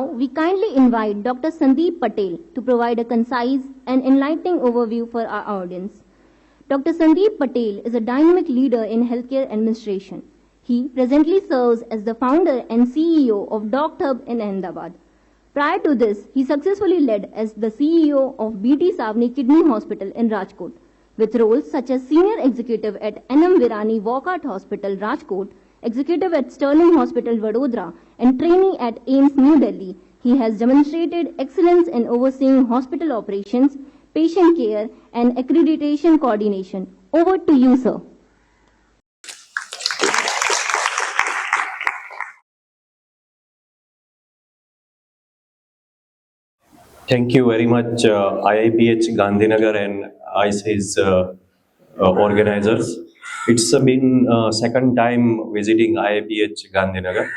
Now, we kindly invite Dr. Sandip Patel to provide a concise and enlightening overview for our audience. Dr. Sandip Patel is a dynamic leader in healthcare administration. He presently serves as the founder and CEO of Docthub in Ahmedabad. Prior to this, he successfully led as the CEO of BT Savni Kidney Hospital in Rajkot, with roles such as Senior Executive at NM Virani Walcott Hospital, Rajkot, Executive at Sterling Hospital, Vadodara, and trainee at AIIMS, New Delhi. He has demonstrated excellence in overseeing hospital operations, patient care, and accreditation coordination. Over to you, sir. Thank you very much, IIPH Gandhinagar and ICIES organizers. It's been second time visiting IIPH Gandhinagar,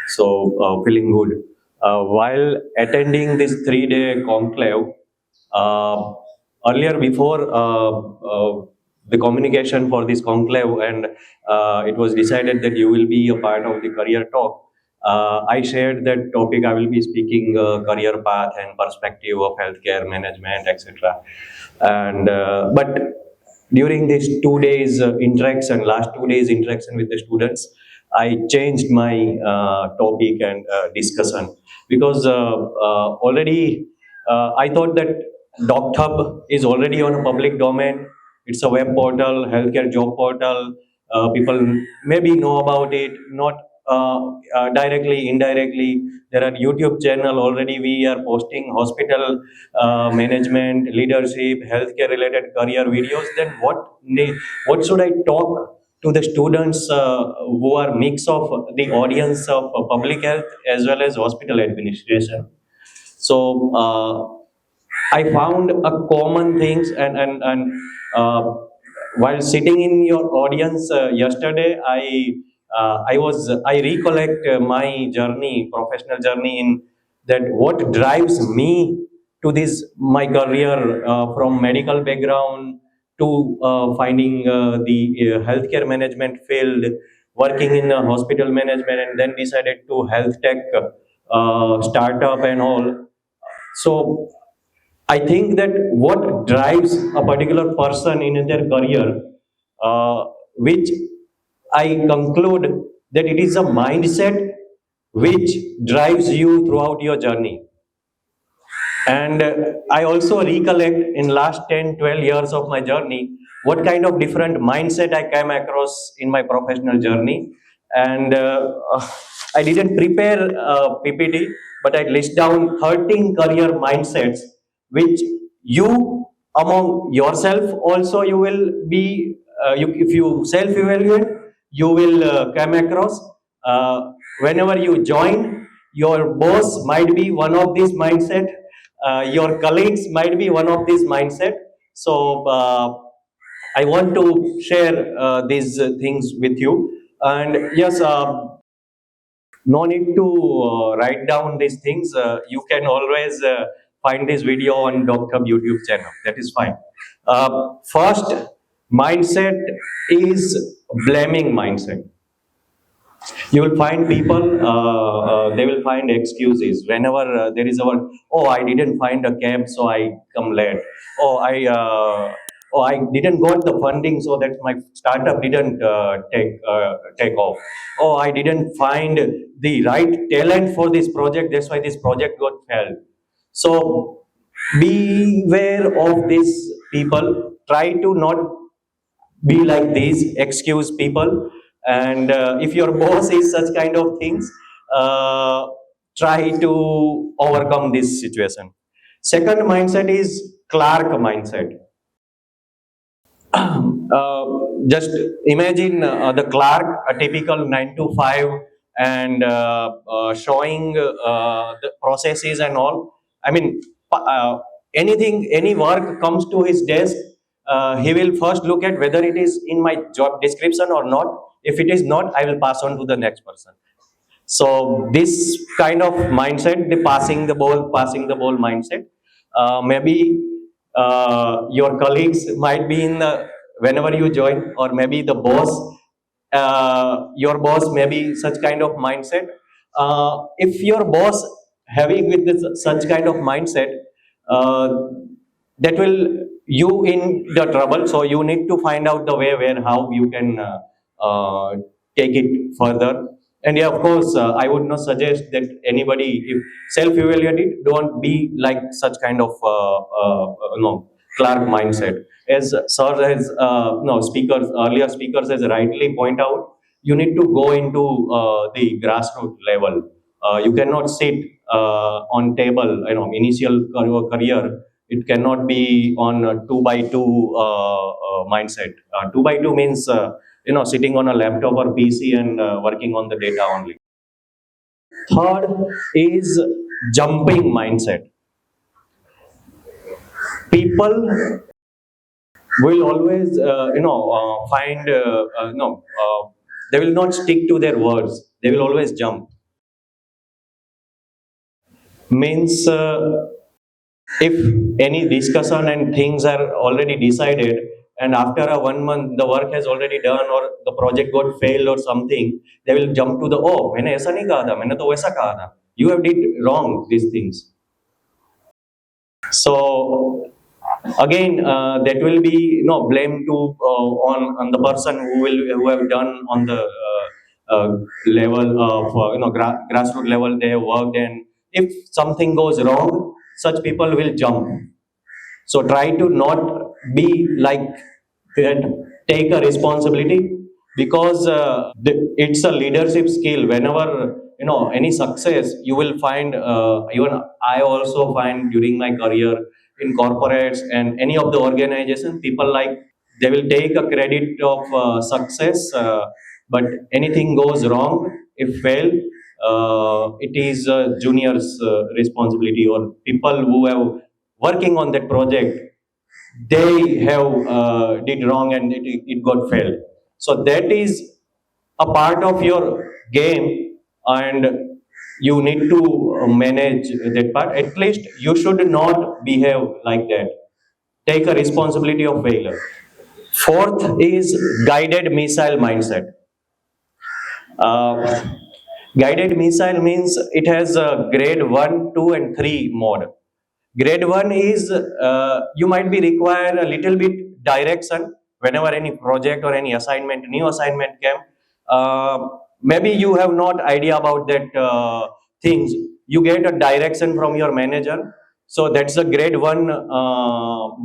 so feeling good. While attending this 3-day conclave, earlier before the communication for this conclave, and it was decided that you will be a part of the career talk. I shared that topic. I will be speaking career path and perspective of healthcare management, etc. And but during these 2 days interaction, last 2 days interaction with the students, I changed my topic and discussion, because already I thought that Docthub is already on a public domain. It's a web portal, healthcare job portal. People maybe know about it, not directly, indirectly. There are YouTube channel already. We are posting hospital management, leadership, healthcare related career videos. Then what should I talk to the students who are mix of the audience of public health as well as hospital administration? So I found a common things, and while sitting in your audience yesterday, I recollect my journey, professional journey, in that what drives me to this my career from medical background to finding the healthcare management field, working in hospital management, and then decided to health tech startup and all. So I think that what drives a particular person in their career, which I conclude that it is a mindset which drives you throughout your journey. And I also recollect in last 10, 12 years of my journey, what kind of different mindset I came across in my professional journey. And I didn't prepare PPT, but I list down 13 career mindsets, which you among yourself also you will be, if you self-evaluate, you will come across. Whenever you join, your boss might be one of these mindset, your colleagues might be one of these mindset. So I want to share these things with you. And yes, no need to write down these things. You can always find this video on Docthub YouTube channel. That is fine. First mindset is blaming mindset. You will find people, they will find excuses whenever there is our, oh, I didn't find a cab, so I come late. Oh, I didn't got the funding, so that my startup didn't take off. Oh, I didn't find the right talent for this project, that's why this project got failed. So beware of these people. Try to not be like these excuse people. And if your boss is such kind of things, try to overcome this situation. Second mindset is Clark mindset. Just imagine the clerk, a typical 9 to 5, and showing the processes and all. I mean, anything, any work comes to his desk, he will first look at whether it is in my job description or not. If it is not, I will pass on to the next person. So this kind of mindset, the passing the ball mindset, maybe your colleagues might be in the, whenever you join, or maybe the boss, your boss may be such kind of mindset. If your boss having with this such kind of mindset, uh, that will you in the trouble. So you need to find out the way where how you can uh, take it further. And yeah, of course, I would not suggest that anybody, if self-evaluated, don't be like such kind of no, Clark mindset. As sir has no speakers earlier speakers has rightly point out, you need to go into the grassroots level. You cannot sit on table, initial career. It cannot be on a 2 by 2 mindset. 2 by 2 means sitting on a laptop or PC and working on the data only. Third is jumping mindset. People will always find no they will not stick to their words. They will always jump. Means if any discussion and things are already decided, and after a 1 month the work has already done or the project got failed or something, they will jump to the, oh, मैंने ऐसा नहीं कहा था, मैंने तो वैसा कहा था, you have did wrong these things. So again, that will be blame to on the person who have done on the level of grassroots level they have worked. And if something goes wrong, such people will jump. So try to not be like that. Take a responsibility, because it's a leadership skill. Whenever any success, you will find. Even I also find during my career in corporates and any of the organization, people like they will take a credit of success, but anything goes wrong, if fail, it is juniors' responsibility, or people who have working on that project, they have did wrong and it got failed. So that is a part of your game, and you need to manage that part. At least you should not behave like that. Take a responsibility of failure. Fourth is guided missile mindset. Uh, Guided missile means it has a grade 1, 2, and 3 mode. Grade 1 is you might be require a little bit direction whenever any project or any assignment, new assignment came. Maybe you have not idea about that things. You get a direction from your manager. So that's the grade 1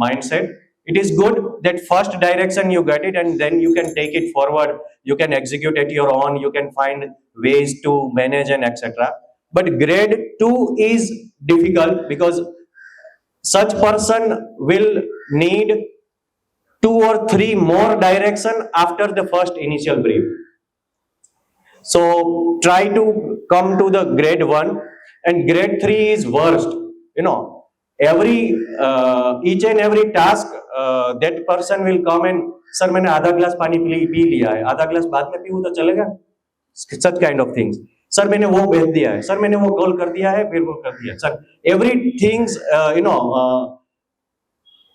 mindset. It is good that first direction you get it, and then you can take it forward. You can execute at your own. You can find ways to manage and etc. But grade 2 is difficult, because such person will need 2 or 3 more direction after the first initial brief. So try to come to the grade 1, and grade 3 is worst. Every each and every task, that person will come and, sir, मैंने आधा glass पानी P लिया है, आधा glass बाद में पीऊँ तो चलेगा? Such kind of things. Sir मैंने वो भेज दिया है, सर मैंने वो कॉल कर दिया है, फिर वो कर दिया, sir everything,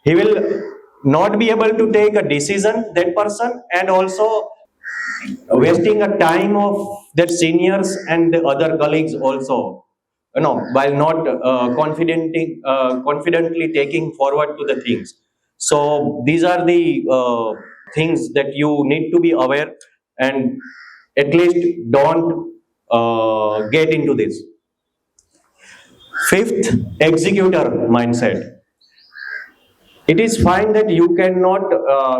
he will not be able to take a decision, that person, and also wasting a time of their seniors and the other colleagues also, while not confidently taking forward to the things. So these are the things that you need to be aware, and at least don't get into this. Fifth, executor mindset. It is fine that you cannot,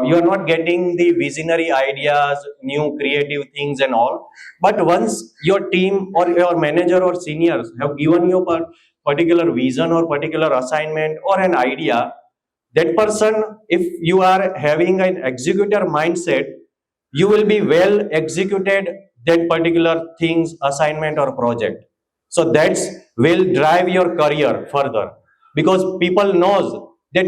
you are not getting the visionary ideas, new creative things and all. But once your team or your manager or seniors have given you a particular vision or particular assignment or an idea, that person, if you are having an executor mindset, you will be well executed that particular things, assignment or project. So that's will drive your career further, because people knows that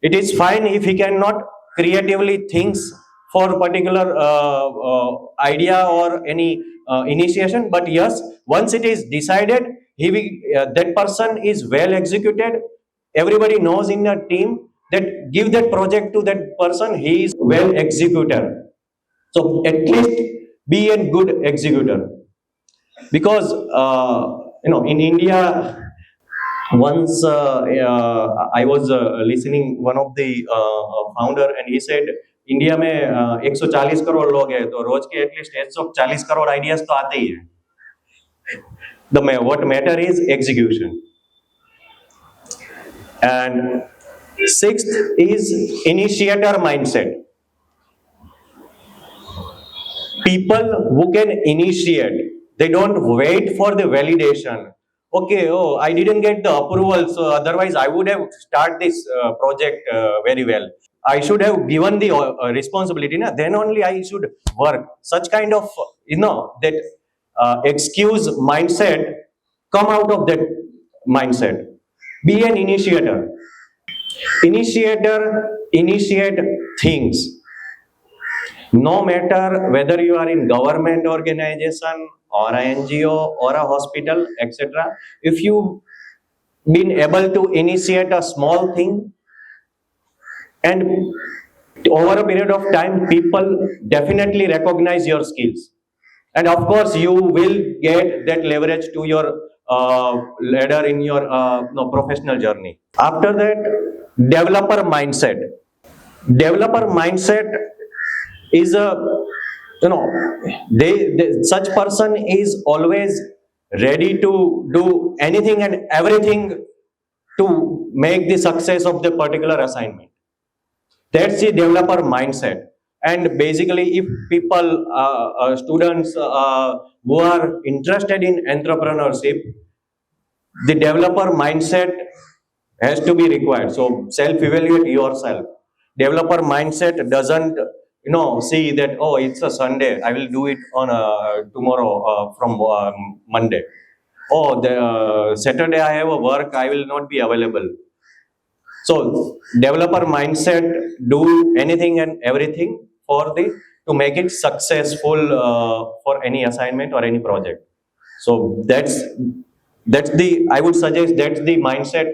it is fine if he cannot creatively thinks for a particular idea or any initiation, but yes, once it is decided, he will, that person is well executed. Everybody knows in the team that give that project to that person, he is well executed. So at least be a good executor, because in India, once I was listening one of the founder, and he said India में 140 करोड़ लोग हैं, तो रोज के at least 140 crore ideas तो आते ही हैं. What matter is execution. And sixth is initiator mindset. People who can initiate, they don't wait for the validation. Okay, oh, I didn't get the approval, so otherwise I would have started this project very well. I should have given the responsibility, then only I should work. Such kind of, that excuse mindset, come out of that mindset. Be an initiator. Initiate things. No matter whether you are in government organization or an NGO or a hospital, etc. If you've been able to initiate a small thing, and over a period of time, people definitely recognize your skills. And of course, you will get that leverage to your ladder in your professional journey. After that, developer mindset. Developer mindset is such person is always ready to do anything and everything to make the success of the particular assignment. That's the developer mindset. And basically, if people, students who are interested in entrepreneurship, the developer mindset has to be required. So self-evaluate yourself. Developer mindset doesn't, see that, oh, it's a Sunday, I will do it on tomorrow from Monday. Oh, the Saturday I have a work, I will not be available. So developer mindset, do anything and everything to make it successful for any assignment or any project. So that's the, I would suggest that's the mindset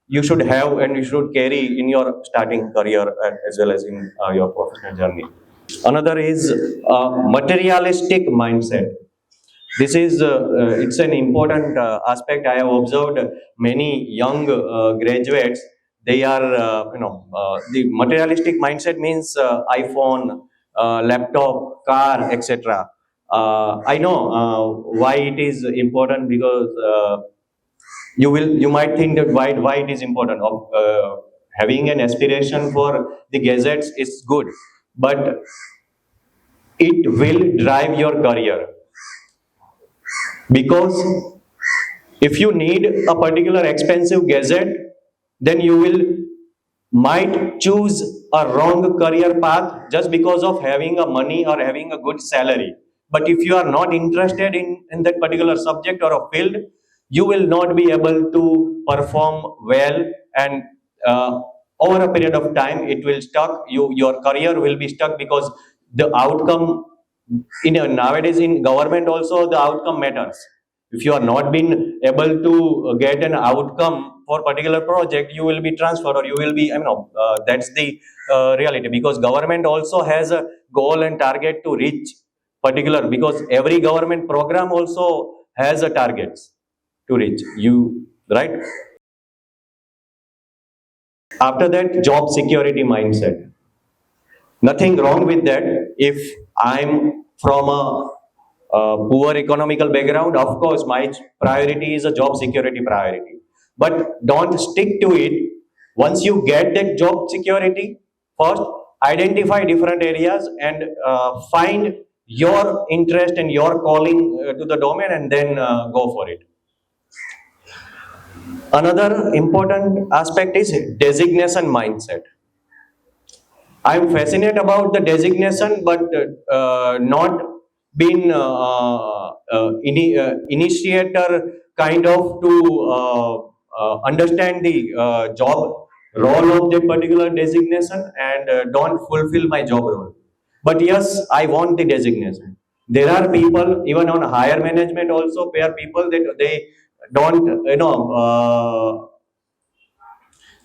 you should have and you should carry in your starting career as well as in your professional journey. Another is materialistic mindset. This is it's an important aspect. I have observed many young graduates. They are the materialistic mindset means iPhone, laptop, car, etc. I know why it is important, because you might think that why it is important. Having an aspiration for the gadgets is good, but it will drive your career. Because if you need a particular expensive gadget, then you might choose a wrong career path just because of having a money or having a good salary. But if you are not interested in that particular subject or a field, you will not be able to perform well, and over a period of time it will stuck. Your career will be stuck, because the outcome nowadays in government also the outcome matters. If you are not been able to get an outcome for particular project, you will be transferred, or you will be, that's the reality, because government also has a goal and target to reach particular, because every government program also has a targets to reach you, right? After that, job security mindset. Nothing wrong with that. If I'm from a poor economical background, of course, my priority is a job security priority. But don't stick to it. Once you get that job security, first identify different areas and find your interest and your calling to the domain, and then go for it. Another important aspect is designation mindset. I'm fascinated about the designation, but not been initiator kind of to understand the job role of that particular designation, and don't fulfill my job role. But yes, I want the designation. There are people even on higher management also. There are people that they don't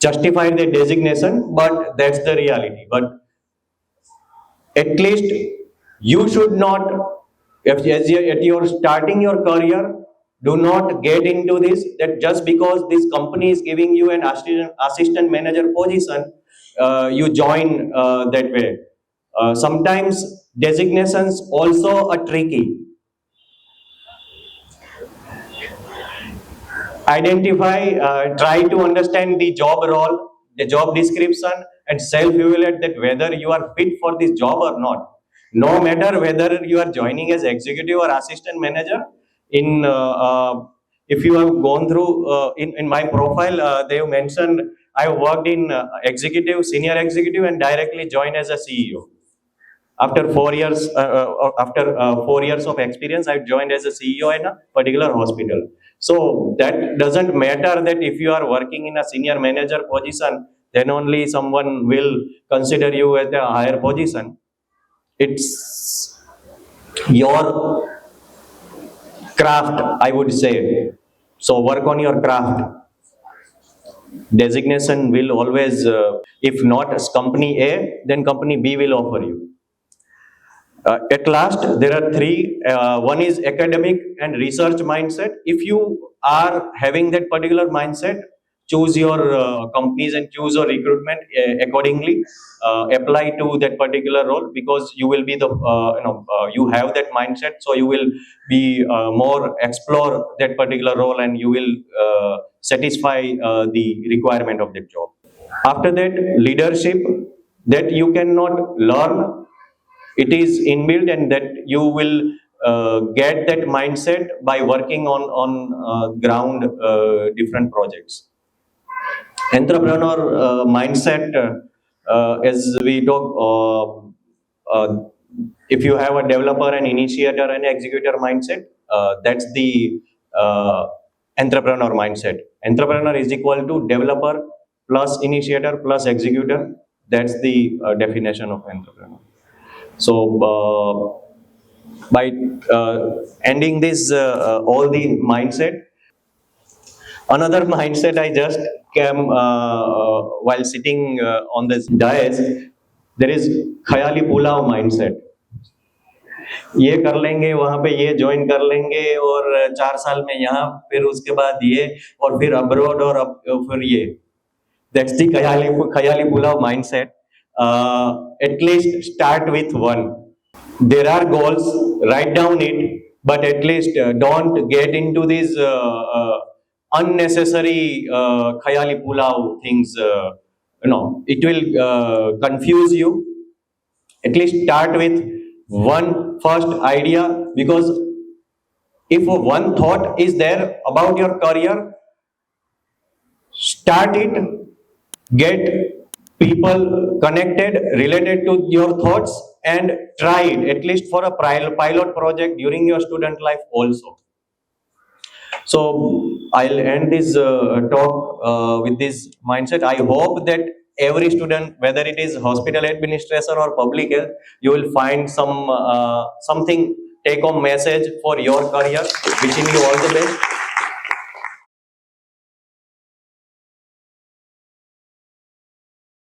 justify the designation, but that's the reality. But at least you should not, if as you're starting your career, Do not get into this, that just because this company is giving you an assistant manager position, you join that way. Sometimes designations also are tricky. Identify, try to understand the job role, the job description, and self-evaluate that whether you are fit for this job or not. No matter whether you are joining as executive or assistant manager, in if you have gone through in my profile, they have mentioned I have worked in executive, senior executive, and directly joined as a CEO. After 4 years, after 4 years of experience, I joined as a CEO in a particular hospital. So that doesn't matter that if you are working in a senior manager position, then only someone will consider you at a higher position. It's your craft, I would say. So work on your craft. Designation will always, if not as company A, then company B will offer you. At last, there are three. One is academic and research mindset. If you are having that particular mindset, choose your companies and choose your recruitment accordingly. Apply to that particular role, because you will be the you have that mindset, so you will be more explore that particular role, and you will satisfy the requirement of that job. After that, leadership, that you cannot learn, it is inbuilt, and that you will get that mindset by working on ground different projects. Entrepreneur mindset, as we talk, if you have a developer, an initiator, and executor mindset, that's the entrepreneur mindset. Entrepreneur is equal to developer plus initiator plus executor. That's the definition of entrepreneur. So by ending this all the mindset, another mindset I just came while sitting on this dais, there is khayali pulao mindset. ये कर लेंगे, वहां पे ये join कर लेंगे, और 4 साल में यहाँ, फिर उसके बाद ये, और फिर अब्रॉड, और फिर ये. That's the khayali pulao mindset. At least start with one. There are goals, write down it, but at least don't get into these unnecessary khayali pulao things. It will confuse you. At least start with one first idea, because if one thought is there about your career, start it, get people connected related to your thoughts, and try it at least for a pilot project during your student life also. So I'll end this talk with this mindset. I hope that every student, whether it is hospital administration or public health, you will find something take home message for your career. Wishing you all the best.